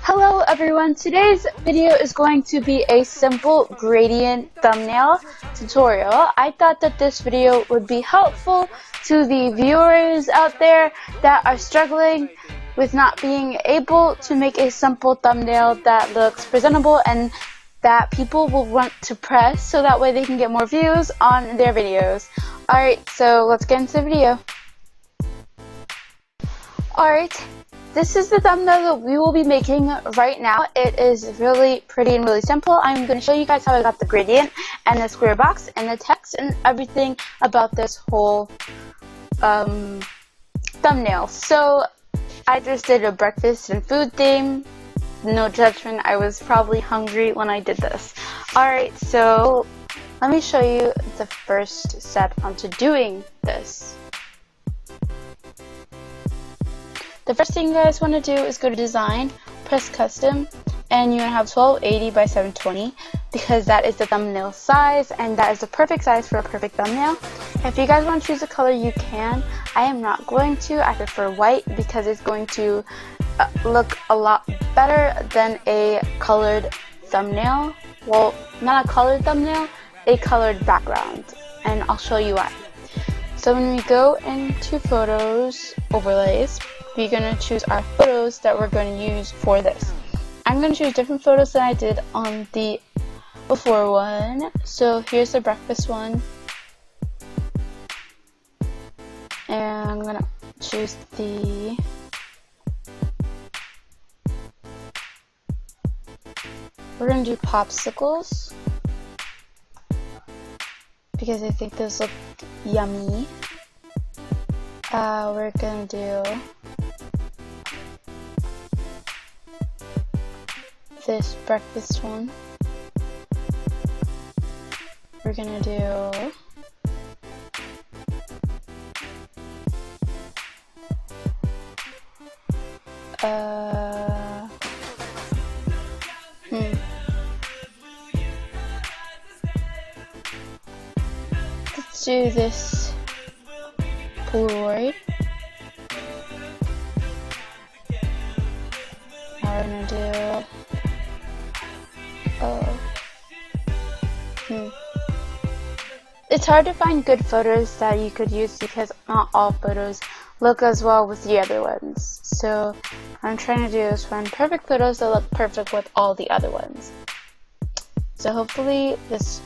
Hello everyone, today's video is going to be a simple gradient thumbnail tutorial. I thought that this video would be helpful to the viewers out there that are struggling with not being able to make a simple thumbnail that looks presentable and that people will want to press so that way they can get more views on their videos. Alright, so let's get into the video. Alright. This is the thumbnail that we will be making right now. It is really pretty and really simple. I'm going to show you guys how I got the gradient and the square box and the text and everything about this whole thumbnail. So I just did a breakfast and food theme. No judgment, I was probably hungry when I did this. Alright, so let me show you the first step onto doing this. The first thing you guys want to do is go to design, press custom, and you're going to have 1280 by 720 because that is the thumbnail size and that is the perfect size for a perfect thumbnail. If you guys want to choose a color, you can. I am not going to. I prefer white because it's going to look a lot better than a colored thumbnail. Well, not a colored thumbnail, a colored background, and I'll show you why. So when we go into photos, overlays, we're going to choose our photos that we're going to use for this. I'm going to choose different photos than I did on the before one. So here's the breakfast one. And I'm going to choose the we're going to do popsicles because I think those look yummy. We're going to do this breakfast one. We're gonna do let's do this Polaroid. Now we're gonna do It's hard to find good photos that you could use because not all photos look as well with the other ones. So what I'm trying to do is find perfect photos that look perfect with all the other ones. So hopefully this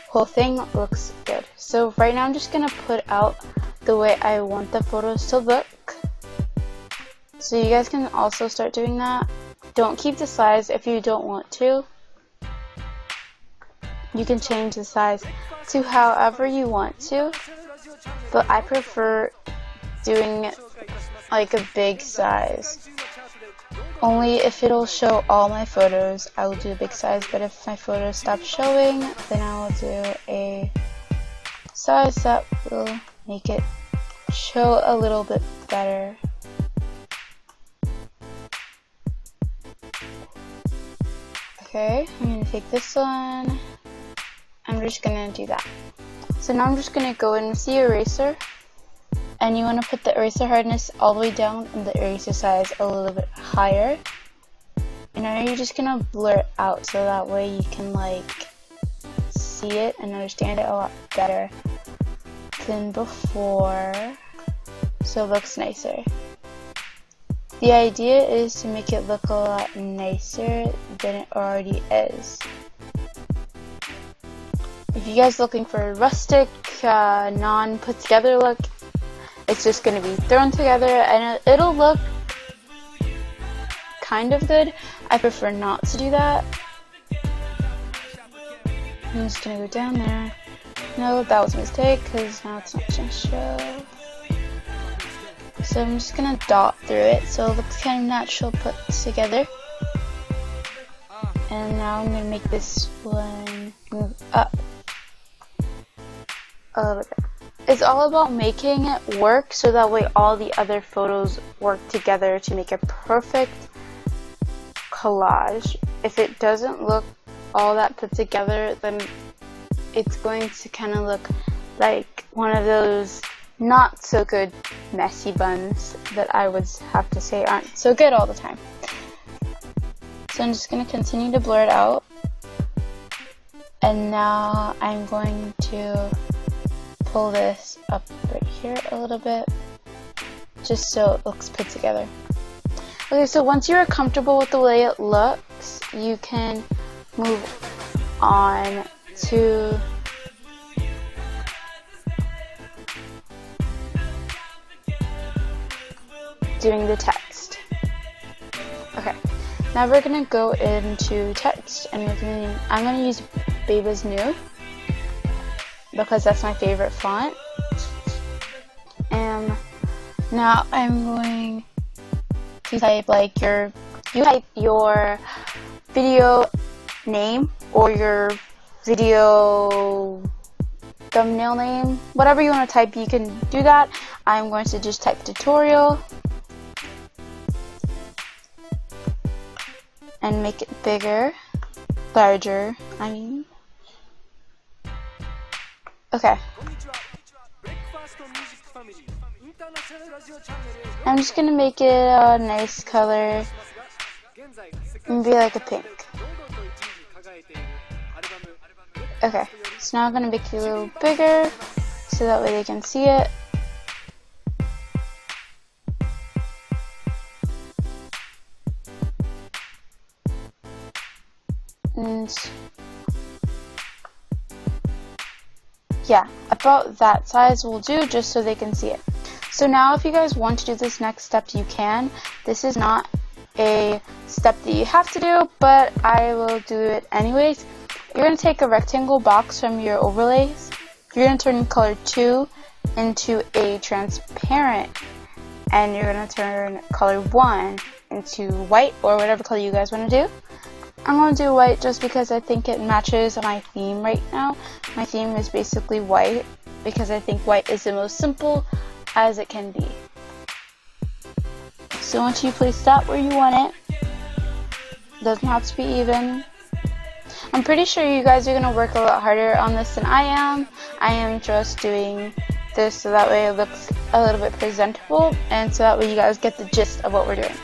whole thing looks good. So right now I'm just going to put out the way I want the photos to look. So you guys can also start doing that. Don't keep the size if you don't want to. You can change the size to however you want to, but I prefer doing like a big size. Only if it'll show all my photos, I will do a big size, but if my photos stop showing, then I will do a size that will make it show a little bit better. Okay, I'm going to take this one. I'm just going to do that. So now I'm just going to go in with the eraser. And you want to put the eraser hardness all the way down and the eraser size a little bit higher. And now you're just going to blur it out so that way you can like see it and understand it a lot better than before. So it looks nicer. The idea is to make it look a lot nicer than it already is. If you guys are looking for a rustic, non-put together look, it's just going to be thrown together and it'll look kind of good. I prefer not to do that. I'm just going to go down there. No, that was a mistake because now it's not going to show. So I'm just going to dot through it so it looks kind of natural put together. And now I'm going to make this one move up a little bit. It's all about making it work so that way all the other photos work together to make a perfect collage. If it doesn't look all that put together, then it's going to kind of look like one of those not so good messy buns that I would have to say aren't so good all the time. So I'm just going to continue to blur it out. And now I'm going to pull this up right here a little bit, just so it looks put together. Okay, so once you're comfortable with the way it looks, you can move on to doing the text. Okay, now we're gonna go into text, and I'm gonna use Baby's New because that's my favorite font. And now I'm going to type like you type your video name or your video thumbnail name, whatever you want to type, you can do that. I'm going to just type tutorial and make it bigger, larger, I mean. Okay. I'm just gonna make it a nice color and be like a pink. Okay, so now I'm gonna make it a little bigger so that way they can see it. And yeah, about that size will do, just so they can see it. So now if you guys want to do this next step, you can. This is not a step that you have to do, but I will do it anyways. You're going to take a rectangle box from your overlays. You're going to turn color 2 into a transparent, and you're going to turn color 1 into white, or whatever color you guys want to do. I'm going to do white just because I think it matches my theme right now. My theme is basically white because I think white is the most simple as it can be. So once you place that where you want it, doesn't have to be even. I'm pretty sure you guys are going to work a lot harder on this than I am. I am just doing this so that way it looks a little bit presentable, and so that way you guys get the gist of what we're doing.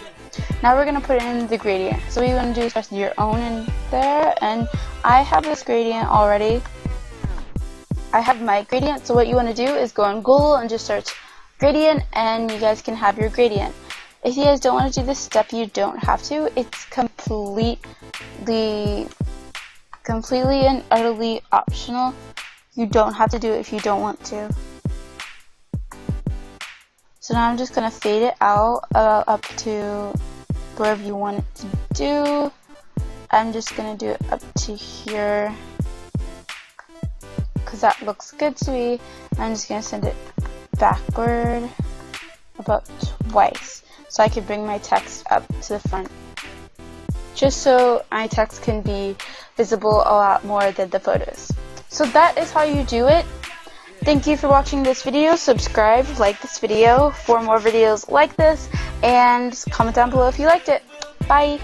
Now we're going to put in the gradient. So what you want to do is press your own in there, and I have this gradient already. I have my gradient, so what you want to do is go on Google and just search gradient, and you guys can have your gradient. If you guys don't want to do this step, you don't have to. It's completely and utterly optional. You don't have to do it if you don't want to. So now I'm just going to fade it out up to wherever you want it to do. I'm just going to do it up to here because that looks good to me. I'm just going to send it backward about twice so I can bring my text up to the front, just so my text can be visible a lot more than the photos. So that is how you do it. Thank you for watching this video. Subscribe, like this video for more videos like this, and comment down below if you liked it. Bye!